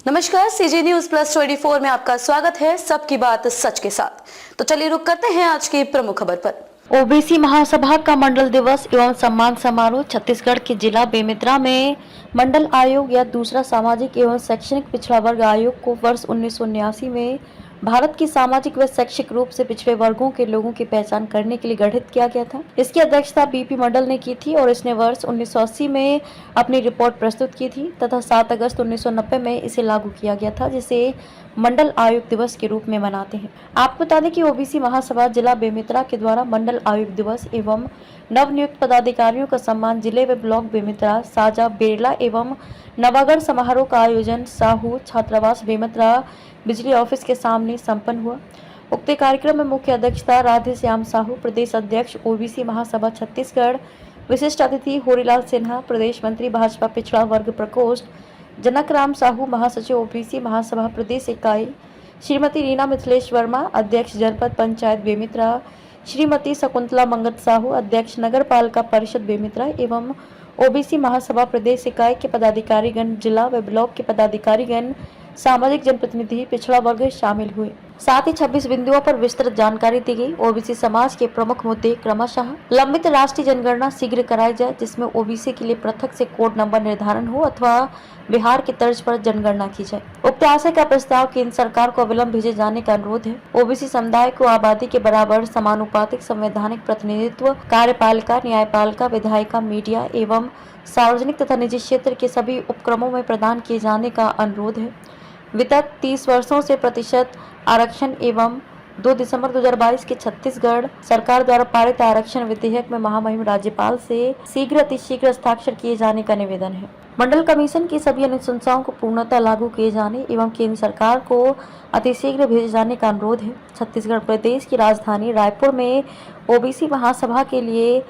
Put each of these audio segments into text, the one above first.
नमस्कार, CG news plus 24 में आपका स्वागत है। सबकी बात सच के साथ। तो चलिए रुक करते हैं आज की प्रमुख खबर पर। ओबीसी महासभा का मंडल दिवस एवं सम्मान समारोह छत्तीसगढ़ के जिला बेमेतरा में मंडल आयोग या दूसरा सामाजिक एवं शैक्षणिक पिछड़ा वर्ग आयोग को वर्ष 1979 में भारत की सामाजिक व शैक्षिक रूप से पिछड़े वर्गों के लोगों की पहचान करने के लिए गठित किया गया था। इसकी अध्यक्षता बीपी मंडल ने की थी और इसने वर्ष 1980 में अपनी रिपोर्ट प्रस्तुत की थी तथा 7 अगस्त 1990 में इसे लागू किया गया था, जिसे मंडल आयोग दिवस के रूप में मनाते हैं। आपको बता दें कि ओबीसी महासभा जिला बेमेतरा के द्वारा मंडल आयोग दिवस एवं नवनियुक्त पदाधिकारियों का सम्मान जिले व ब्लॉक बेमेतरा, साजा, बेरला एवं नवागढ़ समारोह का आयोजन साहू छात्रावास बेमेतरा बिजली ऑफिस के सामने संपन्न हुआ। उक्त कार्यक्रम में मुख्य अध्यक्षता राधे श्याम साहू, प्रदेश अध्यक्ष ओबीसी महासभा छत्तीसगढ़, विशिष्ट अतिथि होरीलाल सिन्हा, प्रदेश मंत्री भाजपा पिछड़ा वर्ग प्रकोष्ठ, जनक राम साहू, महासचिव ओबीसी महासभा प्रदेश इकाई, श्रीमती रीना मिथिलेश वर्मा, अध्यक्ष जनपद पंचायत बेमेतरा, श्रीमती शकुंतला मंगत साहू, अध्यक्ष नगर पालिका परिषद बेमेतरा एवं ओबीसी महासभा प्रदेश इकाई के पदाधिकारीगण, जिला व ब्लॉक के पदाधिकारीगण, सामाजिक जनप्रतिनिधि, पिछड़ा वर्ग शामिल हुए। साथ ही 26 बिंदुओं पर विस्तृत जानकारी दी गई। ओबीसी समाज के प्रमुख मुद्दे क्रमशः लंबित राष्ट्रीय जनगणना शीघ्र कराई जाए, जिसमें ओबीसी के लिए पृथक से कोड नंबर निर्धारण हो अथवा बिहार की तर्ज पर जनगणना की जाए। उक्त आशय का प्रस्ताव केंद्र सरकार को अविलंब भेजे जाने का अनुरोध है। ओबीसी समुदाय को आबादी के बराबर समानुपातिक संवैधानिक प्रतिनिधित्व कार्यपालिका, न्यायपालिका, विधायिका, मीडिया एवं सार्वजनिक तथा निजी क्षेत्र के सभी उपक्रमों में प्रदान किए जाने का अनुरोध है। विगत 30 वर्षों से प्रतिशत आरक्षण एवं 2 दिसंबर 2022 के छत्तीसगढ़ सरकार द्वारा पारित आरक्षण विधेयक में महामहिम राज्यपाल से शीघ्र अतिशीघ्र हस्ताक्षर किए जाने का निवेदन है। मंडल कमीशन की सभी अनुशंसाओं को पूर्णतः लागू किए जाने एवं केंद्र सरकार को अतिशीघ्र भेजे जाने का अनुरोध है। छत्तीसगढ़ प्रदेश की राजधानी रायपुर में ओबीसी महासभा के लिए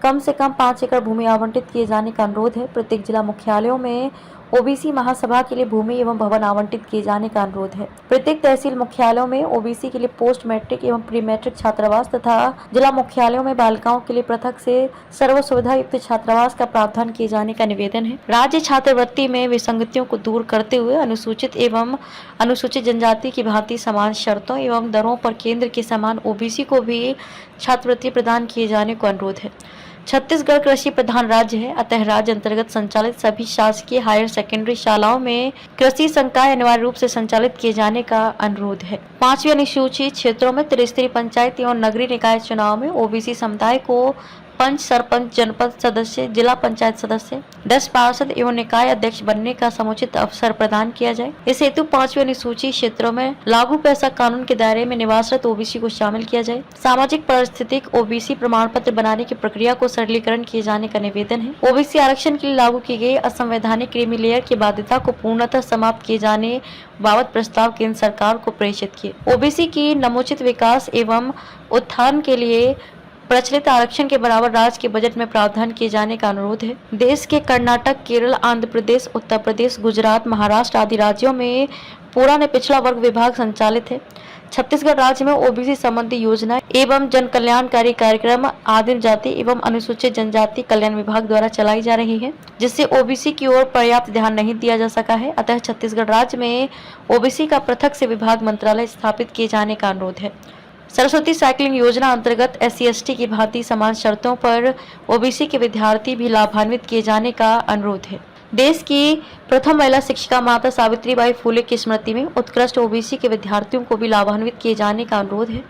कम से कम 5 एकड़ भूमि आवंटित किए जाने का अनुरोध है। प्रत्येक जिला मुख्यालयों में ओबीसी महासभा के लिए भूमि एवं भवन आवंटित किए जाने का अनुरोध है। प्रत्येक तहसील मुख्यालयों में ओबीसी के लिए पोस्ट मैट्रिक एवं प्री मैट्रिक छात्रावास तथा जिला मुख्यालयों में बालिकाओं के लिए पृथक से सर्व सुविधा युक्त छात्रावास का प्रावधान किए जाने का निवेदन है। राज्य छात्रवृत्ति में विसंगतियों को दूर करते हुए अनुसूचित एवं अनुसूचित जनजाति की भांति समान शर्तों एवं दरों पर केंद्र के समान ओबीसी को भी छात्रवृत्ति प्रदान किए जाने को अनुरोध है। छत्तीसगढ़ कृषि प्रधान राज्य है, अतः राज्य अंतर्गत संचालित सभी शासकीय हायर सेकेंडरी शालाओं में कृषि संकाय अनिवार्य रूप से संचालित किए जाने का अनुरोध है। 5वीं अनुसूचित क्षेत्रों में त्रिस्तरीय पंचायत एवं नगरीय निकाय चुनाव में ओबीसी समुदाय को पंच, सरपंच, जनपद सदस्य, जिला पंचायत सदस्य, 10 पार्षद एवं निकाय अध्यक्ष बनने का समुचित अवसर प्रदान किया जाए। इस हेतु 5वीं अनुसूची क्षेत्रों में लागू पैसा कानून के दायरे में निवासरत ओबीसी को शामिल किया जाए। सामाजिक परिस्थितिक ओबीसी प्रमाण पत्र बनाने की प्रक्रिया को सरलीकरण किए जाने का निवेदन है। ओबीसी आरक्षण के लिए लागू की गई असंवैधानिक क्रीमी लेयर की बाध्यता को पूर्णतः समाप्त किए जाने बाबत प्रस्ताव केंद्र सरकार को प्रेषित किए। ओबीसी की नमोचित विकास एवं उत्थान के लिए प्रचलित आरक्षण के बराबर राज्य के बजट में प्रावधान किए जाने का अनुरोध है। देश के कर्नाटक, केरल, आंध्र प्रदेश, उत्तर प्रदेश, गुजरात, महाराष्ट्र आदि राज्यों में पूरा पिछड़ा वर्ग विभाग संचालित है। छत्तीसगढ़ राज्य में ओबीसी संबंधी योजना एवं जन कल्याणकारी कार्यक्रम आदिम जाति एवं अनुसूचित जनजाति कल्याण विभाग द्वारा चलाई जा रही है, जिससे ओबीसी की ओर पर्याप्त ध्यान नहीं दिया जा सका है। अतः छत्तीसगढ़ राज्य में ओबीसी का पृथक से विभाग मंत्रालय स्थापित किए जाने का अनुरोध है। सरस्वती साइकिलिंग योजना अंतर्गत SC/ST की भांति समान शर्तों पर ओबीसी के विद्यार्थी भी लाभान्वित किए जाने का अनुरोध है। देश की प्रथम महिला शिक्षिका माता सावित्रीबाई फुले की स्मृति में उत्कृष्ट ओबीसी के विद्यार्थियों को भी लाभान्वित किए जाने का अनुरोध है।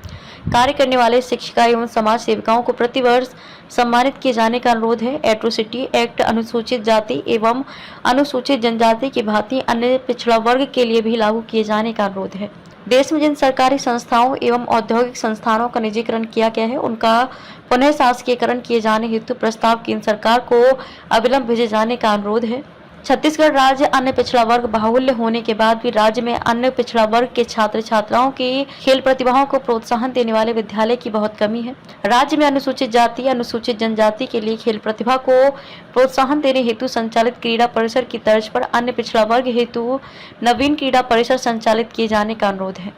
कार्य करने वाले शिक्षिका एवं समाज सेविकाओं को प्रतिवर्ष सम्मानित किए जाने का अनुरोध है। एट्रोसिटी एक्ट अनुसूचित जाति एवं अनुसूचित जनजाति की भांति अन्य पिछड़ा वर्ग के लिए भी लागू किए जाने का अनुरोध है। देश में जिन सरकारी संस्थाओं एवं औद्योगिक संस्थानों का निजीकरण किया गया है, उनका पुनः शासकीयकरण किए जाने हेतु प्रस्ताव केंद्र सरकार को अविलंब भेजे जाने का अनुरोध है। छत्तीसगढ़ राज्य अन्य पिछड़ा वर्ग बाहुल्य होने के बाद भी राज्य में अन्य पिछड़ा वर्ग के छात्र छात्राओं की खेल प्रतिभाओं को प्रोत्साहन देने वाले विद्यालय की बहुत कमी है। राज्य में अनुसूचित जाति, अनुसूचित जनजाति के लिए खेल प्रतिभा को प्रोत्साहन देने हेतु संचालित क्रीड़ा परिसर की तर्ज पर अन्य पिछड़ा वर्ग हेतु नवीन क्रीड़ा परिसर संचालित किए जाने का अनुरोध है।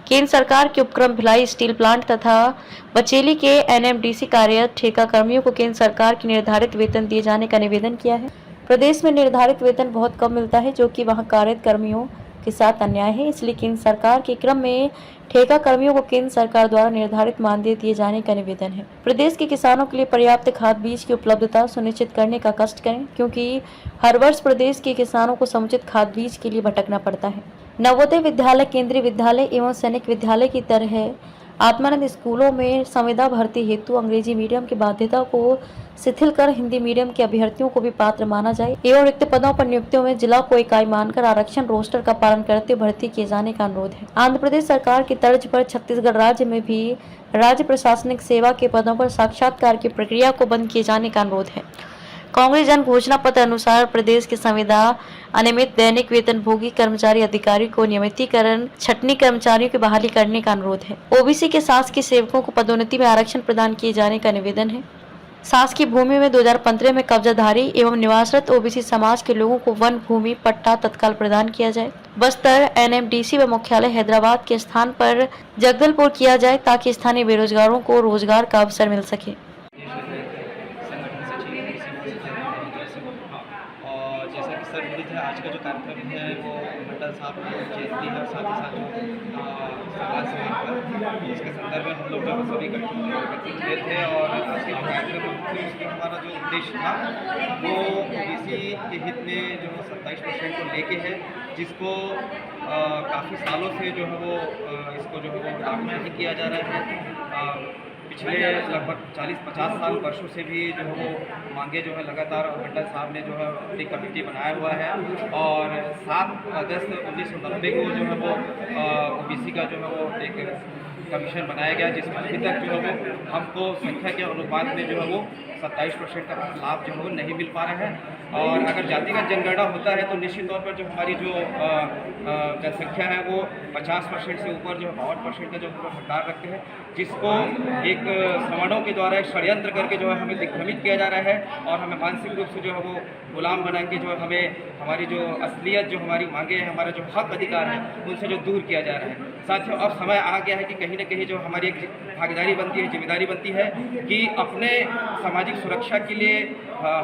केंद्र सरकार के उपक्रम भिलाई स्टील प्लांट तथा बचेली के एनएमडीसी कार्यरत ठेका कर्मियों को केंद्र सरकार की निर्धारित वेतन दिए जाने का निवेदन किया है। प्रदेश में निर्धारित वेतन बहुत कम मिलता है, जो कि वहां कार्यरत कर्मियों के साथ अन्याय है। इसलिए केंद्र सरकार के क्रम में ठेका कर्मियों को केंद्र सरकार द्वारा निर्धारित मानदेय दिए जाने का निवेदन है। प्रदेश के किसानों के लिए पर्याप्त खाद बीज की उपलब्धता सुनिश्चित करने का कष्ट करें, क्योंकि हर वर्ष प्रदेश के किसानों को समुचित खाद बीज के लिए भटकना पड़ता है। नवोदय विद्यालय, केंद्रीय विद्यालय एवं सैनिक विद्यालय की तरह आत्मानंद स्कूलों में संविदा भर्ती हेतु अंग्रेजी मीडियम की बाध्यता को शिथिल कर हिंदी मीडियम के अभ्यर्थियों को भी पात्र माना जाए एवं रिक्त पदों पर नियुक्तियों में जिला को इकाई मानकर आरक्षण रोस्टर का पालन करते भर्ती किए जाने का अनुरोध है। आंध्र प्रदेश सरकार की तर्ज पर छत्तीसगढ़ राज्य में भी राज्य प्रशासनिक सेवा के पदों पर साक्षात्कार की प्रक्रिया को बंद किए जाने का अनुरोध है। कांग्रेस जन घोषणा पत्र अनुसार प्रदेश के संविदा अनियमित दैनिक वेतन भोगी कर्मचारी अधिकारी को नियमितीकरण छटनी कर्मचारियों की बहाली करने का अनुरोध है। ओबीसी के शासकीय सेवकों को पदोन्नति में आरक्षण प्रदान किए जाने का निवेदन है। शासकीय भूमि में 2015 में कब्जाधारी एवं निवासरत ओबीसी समाज के लोगों को वन भूमि पट्टा तत्काल प्रदान किया जाए। बस्तर एनएमडीसी व मुख्यालय हैदराबाद के स्थान पर जगदलपुर किया जाए, ताकि स्थानीय बेरोजगारों को रोजगार का अवसर मिल सके। और जैसा कि सर विदित है, आज का जो कार्यक्रम है वो मंडल साहब की जयंती है और साथ ही साथ जो समाज सेवा पर उसके संदर्भ में हम लोग जो सभी एकत्रित हुए थे। और आज के जो कार्यक्रम में हमारा जो उद्देश्य था वो ओबीसी के हित में जो 27% को लेके है, जिसको काफ़ी सालों से जो है वो इसको जो है वो लागू नहीं किया जा रहा है। पिछले लगभग 40-50 साल वर्षों से भी जो है वो मांगे जो है लगातार मंडल साहब ने जो है अपनी कमेटी बनाया हुआ है। और 7 अगस्त 1990 को जो है वो ओबीसी का जो है वो एक कमीशन बनाया गया, जिसमें अभी तक जो है वो हमको संख्या के अनुपात में जो है वो 27% का लाभ जो है वो नहीं मिल पा रहा है। और अगर जातिगत जनगणना होता है तो निश्चित तौर पर जो हमारी जो जनसंख्या है वो 50% से ऊपर जो 52% का जो भंडार रखते हैं, जिसको एक सवर्णों के द्वारा एक षड्यंत्र करके जो है हमें दिग्भ्रमित किया जा रहा है और हमें मानसिक रूप से जो है वो गुलाम बना के जो है हमें हमारी जो असलियत जो हमारी मांगे हैं, हमारा जो हक अधिकार है, उनसे जो दूर किया जा रहा है। साथियों, अब समय आ गया है कि कहीं न कहीं जो हमारी एक भागीदारी बनती है, जिम्मेदारी बनती है कि अपने सामाजिक सुरक्षा के लिए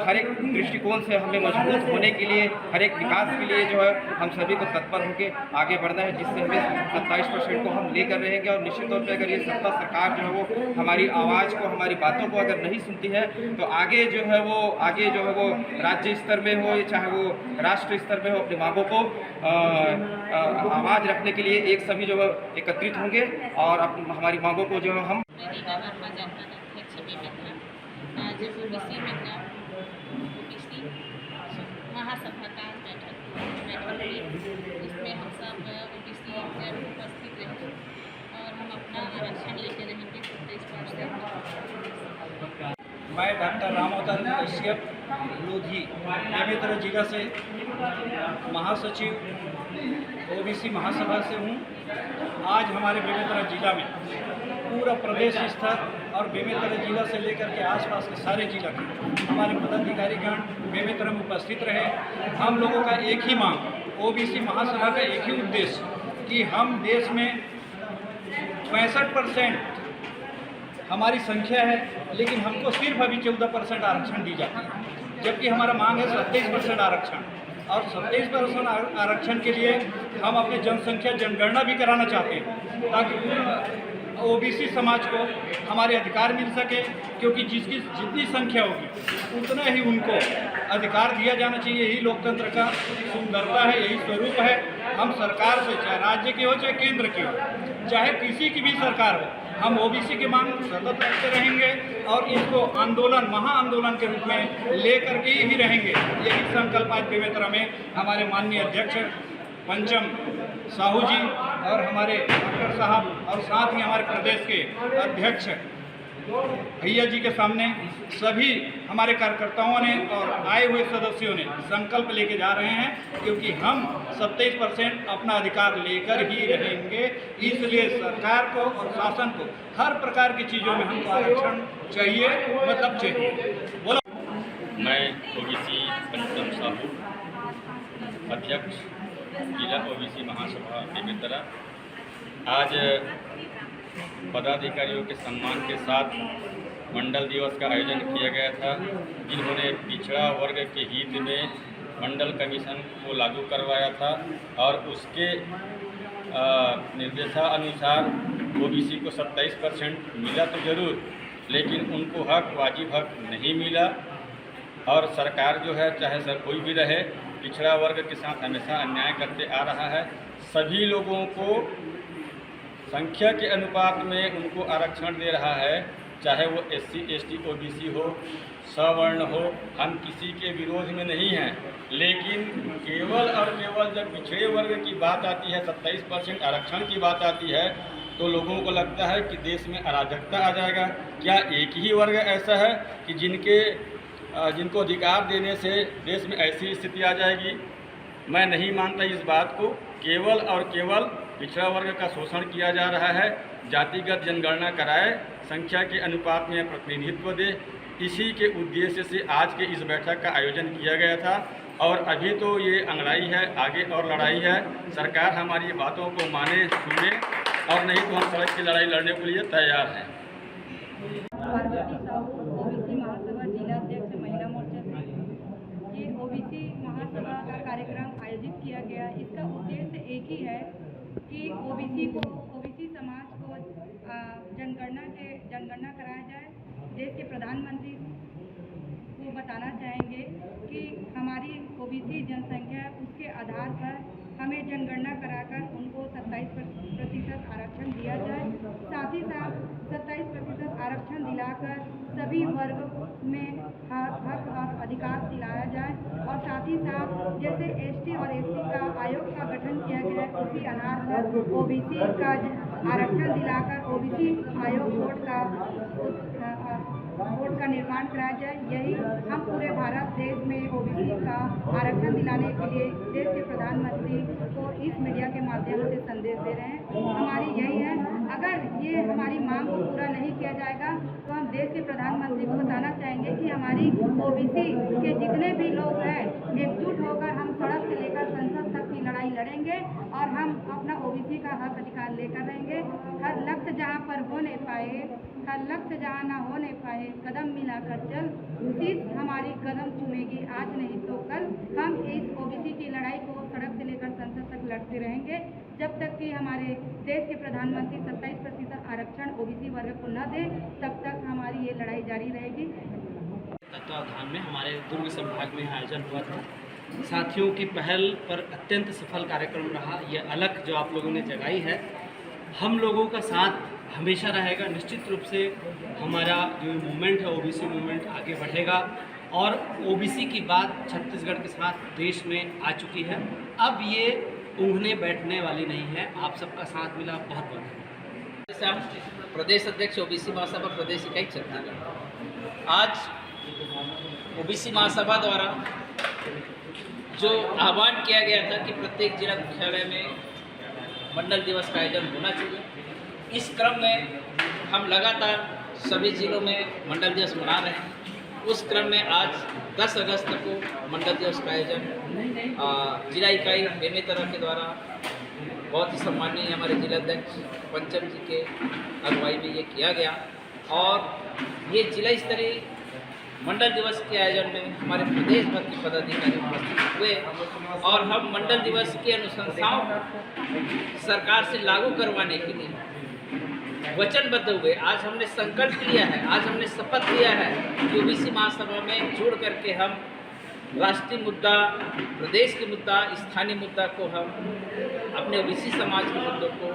हर एक दृष्टिकोण से हमें मजबूत होने के लिए, हर एक विकास के लिए जो है हम सभी को तत्पर होकर आगे बढ़ना है, जिससे हमें 27% को हम लेकर रहेंगे। और निश्चित तौर पर अगर ये सत्ता सरकार जो है वो हमारी आवाज़ को, हमारी बातों को अगर नहीं सुनती है तो आगे जो है वो राज्य स्तर में हो, चाहे वो राष्ट्र स्तर में हो, अपनी मांगों को आवाज़ रखने के लिए एक सभी जो है एकत्रित होंगे और हमारी मांगों को जो है हम महासभा का बैठक हुई, इसमें हम सब ओबीसी जन उपस्थित रहे और हम अपना आरक्षण लेके रहेंगे 27%। मैं डॉक्टर रामोदर कश्यप लोधी बेमेतरा जिला से महासचिव ओबीसी महासभा से हूँ। आज हमारे बेमेतरा जिला में पूरा प्रदेश स्तर और बेमेतरा जिला से लेकर के आसपास के सारे जिला के हमारे पदाधिकारीगण बेमेतरा में उपस्थित रहे। हम लोगों का एक ही मांग, ओबीसी महासभा का एक ही उद्देश्य कि हम देश में 65% हमारी संख्या है, लेकिन हमको सिर्फ अभी 14% आरक्षण दी जाती है, जबकि हमारा मांग है 27% आरक्षण। और 27% आरक्षण के लिए हम अपने जनसंख्या जनगणना भी कराना चाहते हैं, ताकि ओबीसी समाज को हमारे अधिकार मिल सके, क्योंकि जिसकी जितनी संख्या होगी उतना ही उनको अधिकार दिया जाना चाहिए। यही लोकतंत्र का सुंदरता है, यही स्वरूप है। हम सरकार से, चाहे राज्य की हो चाहे केंद्र की हो, चाहे किसी की भी सरकार हो, हम ओबीसी की मांग सतत रखते रहेंगे और इसको आंदोलन, महाआंदोलन के रूप में लेकर के ही रहेंगे। यही संकल्प आज बेमेतरा में हमारे माननीय अध्यक्ष पंचम साहू जी और हमारे डॉक्टर साहब और साथ ही हमारे प्रदेश के अध्यक्ष भैया जी के सामने सभी हमारे कार्यकर्ताओं ने और आए हुए सदस्यों ने संकल्प लेके जा रहे हैं, क्योंकि हम 27% अपना अधिकार लेकर ही रहेंगे। इसलिए सरकार को और शासन को हर प्रकार की चीज़ों में हमको आरक्षण चाहिए, मतलब चाहिए। बोलो। मैं ओबीसी पंचम साहू, अध्यक्ष जिला ओबीसी महासभा बेमेतरा। आज पदाधिकारियों के सम्मान के साथ मंडल दिवस का आयोजन किया गया था, जिन्होंने पिछड़ा वर्ग के हित में मंडल कमीशन को लागू करवाया था और उसके निर्देशानुसार ओबीसी को 27% मिला तो जरूर, लेकिन उनको हक वाजिब हक नहीं मिला। और सरकार जो है, चाहे सर कोई भी रहे, पिछड़ा वर्ग के साथ हमेशा अन्याय करते आ रहा है। सभी लोगों को संख्या के अनुपात में उनको आरक्षण दे रहा है, चाहे वो SC ST OBC हो, सवर्ण हो। हम किसी के विरोध में नहीं हैं, लेकिन केवल और केवल जब पिछड़े वर्ग की बात आती है, 27% आरक्षण की बात आती है, तो लोगों को लगता है कि देश में अराजकता आ जाएगा। क्या एक ही वर्ग ऐसा है कि जिनको अधिकार देने से देश में ऐसी स्थिति आ जाएगी? मैं नहीं मानता इस बात को। केवल और केवल पिछड़ा वर्ग का शोषण किया जा रहा है। जातिगत जनगणना कराए, संख्या के अनुपात में प्रतिनिधित्व दे, इसी के उद्देश्य से आज के इस बैठक का आयोजन किया गया था। और अभी तो ये अंगड़ाई है, आगे और लड़ाई है। सरकार हमारी बातों को माने, सुने, और नहीं तो हम सड़क की लड़ाई लड़ने के लिए तैयार हैं। पार्वती साहू, ओबीसी महासभा जिला अध्यक्ष महिला मोर्चा से ये ओबीसी महासभा का कार्यक्रम आयोजित किया गया। इसका उद्देश्य एक ही है कि ओबीसी समाज को जनगणना कराया जाए। देश के प्रधानमंत्री को बताना चाहेंगे कि हमारी ओबीसी जनसंख्या, उसके आधार पर हमें जनगणना कराकर उनको 27% आरक्षण दिया जाए। साथ ही साथ 27% आरक्षण दिलाकर सभी वर्ग में हक और अधिकार दिलाया जाए। और साथ ही साथ जैसे ST और SC का आयोग का गठन किया गया है, उसी आधार पर ओबीसी का आरक्षण दिलाकर ओबीसी आयोग बोर्ड का निर्माण कराया जाए। यही हम पूरे भारत देश में ओबीसी का आरक्षण दिलाने के लिए देश के प्रधानमंत्री को इस मीडिया के माध्यम से संदेश दे रहे हैं। हमारी यही है, अगर ये हमारी मांग को पूरा नहीं किया जाएगा तो हम देश के प्रधानमंत्री को बताना चाहेंगे कि हमारी ओबीसी के जितने भी लोग हैं, एकजुट होकर हम सड़क से लेकर संसद तक की लड़ाई लड़ेंगे और हम अपना ओबीसी का हक अधिकार लेकर रहेंगे। हर लक्ष्य जहाँ पर हो नहीं पाए, हर लक्ष्य जहाँ ना हो नहीं पाए, कदम मिलाकर चल, शीश हमारी कदम चूमेगी आज नहीं तो कल। हम इस ओबीसी की लड़ाई को सड़क से लेकर संसद तक लड़ते रहेंगे जब तक कि हमारे देश के प्रधानमंत्री 27% आरक्षण ओबीसी वर्ग को न दे, तब तक हमारी ये लड़ाई जारी रहेगी। तत्वावधान में हमारे दुर्ग संभाग में आयोजन हुआ था। साथियों की पहल पर अत्यंत सफल कार्यक्रम रहा। ये अलग जो आप लोगों ने जगाई है, हम लोगों का साथ हमेशा रहेगा। निश्चित रूप से हमारा जो मूवमेंट है, ओबीसी मूवमेंट आगे बढ़ेगा और ओबीसी की बात छत्तीसगढ़ के साथ देश में आ चुकी है। अब ये ऊँघने बैठने वाली नहीं है। आप सबका साथ मिला, बहुत बहुत धन्यवाद। प्रदेश अध्यक्ष ओबीसी महासभा प्रदेश इकाई छत्तीसगढ़। आज ओबीसी महासभा द्वारा जो आह्वान किया गया था कि प्रत्येक जिला मुख्यालय में मंडल दिवस का आयोजन होना चाहिए, इस क्रम में हम लगातार सभी जिलों में मंडल दिवस मना रहे हैं। उस क्रम में आज 10 अगस्त को मंडल दिवस का आयोजन जिला इकाई बेमेतरा के द्वारा बहुत ही सम्माननीय हमारे जिला अध्यक्ष पंचम जी के अगुवाई में ये किया गया। और ये जिला स्तरीय मंडल दिवस के आयोजन में हमारे प्रदेश भर के पदाधिकारी उपस्थित हुए और हम मंडल दिवस की अनुशंसाओं को सरकार से लागू करवाने के लिए वचनबद्ध हुए। आज हमने संकल्प लिया है, आज हमने शपथ लिया है कि ओबीसी महासभा में जुड़ करके हम राष्ट्रीय मुद्दा, प्रदेश के मुद्दा, स्थानीय मुद्दा को हम अपने ओबीसी समाज के मुद्दों को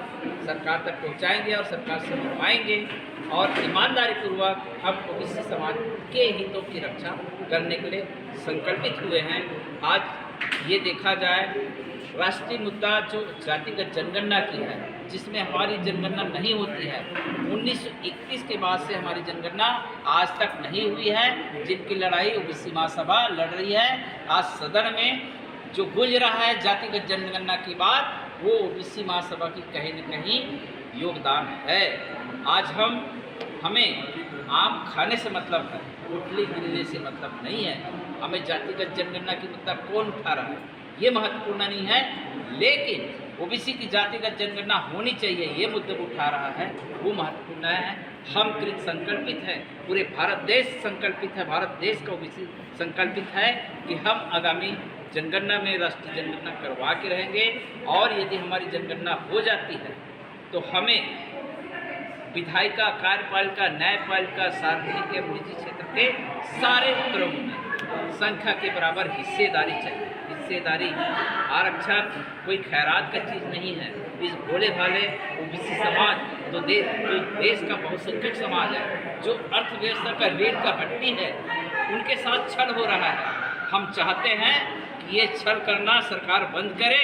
सरकार तक पहुंचाएंगे और सरकार से मनवाएंगे और ईमानदारी पूर्वक हम ओबीसी समाज के हितों की रक्षा करने के लिए संकल्पित हुए हैं। आज ये देखा जाए, राष्ट्रीय मुद्दा जो जातिगत जनगणना की है, जिसमें हमारी जनगणना नहीं होती है, 1921 के बाद से हमारी जनगणना आज तक नहीं हुई है, जिनकी लड़ाई ओबीसी महासभा लड़ रही है। आज सदन में जो गूंज रहा है जातिगत जनगणना की बात, वो ओबीसी महासभा की कहीं न कहीं योगदान है। आज हमें आम खाने से मतलब है, उठली गिरने से मतलब नहीं है। हमें जातिगत जनगणना की मुद्दा कौन उठा रहा है ये महत्वपूर्ण नहीं है, लेकिन ओबीसी की जातिगत जनगणना होनी चाहिए, ये मुद्दे को उठा रहा है, वो महत्वपूर्ण है। हम कृत संकल्पित हैं, पूरे भारत देश संकल्पित है, भारत देश का ओबीसी संकल्पित है कि हम आगामी जनगणना में राष्ट्रीय जनगणना करवा के रहेंगे। और यदि हमारी जनगणना हो जाती है तो हमें विधायिका, कार्यपालिका, न्यायपालिका, सार्वजनिक एवं निजी क्षेत्र के सारे उपक्रमों में संख्या के बराबर हिस्सेदारी चाहिए। हिस्सेदारी, आरक्षण कोई खैरात का चीज़ नहीं है। इस भोले भाले ओबीसी समाज जो देश का बहुसंख्यक समाज है, जो अर्थव्यवस्था का रीढ़ का हड्डी है, उनके साथ छल हो रहा है। हम चाहते हैं कि ये छल करना सरकार बंद करे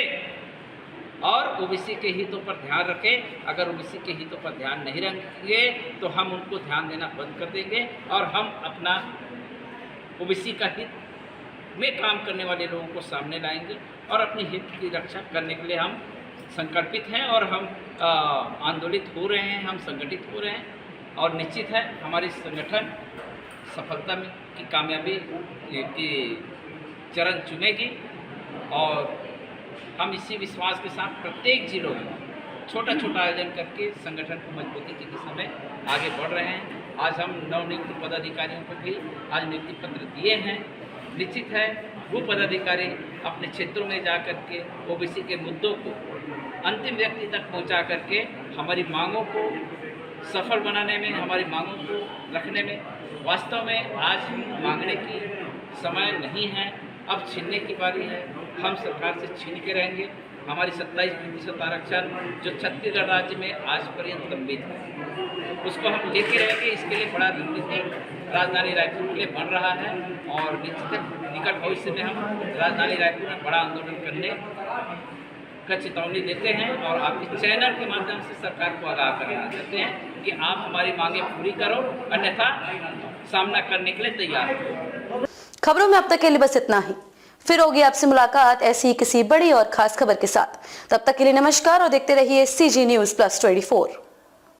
और ओबीसी के हितों पर ध्यान रखे। अगर ओबीसी के हितों पर ध्यान नहीं रखेंगे तो हम उनको ध्यान देना बंद कर देंगे और हम अपना ओबीसी का हित में काम करने वाले लोगों को सामने लाएंगे और अपने हित की रक्षा करने के लिए हम संकल्पित हैं और हम आंदोलित हो रहे हैं, हम संगठित हो रहे हैं। और निश्चित है हमारी संगठन सफलता में की कामयाबी की चरण चुनेगी और हम इसी विश्वास के साथ प्रत्येक जिलों में छोटा छोटा आयोजन करके संगठन को मजबूती की दिशा में आगे बढ़ रहे हैं। आज हम नवनियुक्त पदाधिकारियों को भी आज नियुक्ति पत्र दिए हैं। निश्चित है वो पदाधिकारी अपने क्षेत्रों में जा कर के ओबीसी के मुद्दों को अंतिम व्यक्ति तक पहुंचा करके हमारी मांगों को सफल बनाने में, हमारी मांगों को रखने में, वास्तव में आज मांगने की समय नहीं है, अब छीनने की बारी है। हम सरकार से छीन के रहेंगे। हमारी 27% आरक्षण जो छत्तीसगढ़ राज्य में आज पर्यंत लंबित है, उसको हम लेके रहेंगे। इसके लिए बड़ा रणनीति राजधानी रायपुर के लिए बन रहा है और निकट भविष्य में हम राजधानी रायपुर में बड़ा आंदोलन करने का चेतावनी देते हैं और आपके चैनल के माध्यम से सरकार को आगाह करना चाहते हैं कि आप हमारी मांगें पूरी करो, अन्यथा सामना करने के लिए तैयार हो। खबरों में अब तक के लिए बस इतना ही। फिर होगी आपसे मुलाकात ऐसी किसी बड़ी और खास खबर के साथ। तब तक के लिए नमस्कार और देखते रहिए CG News Plus 24।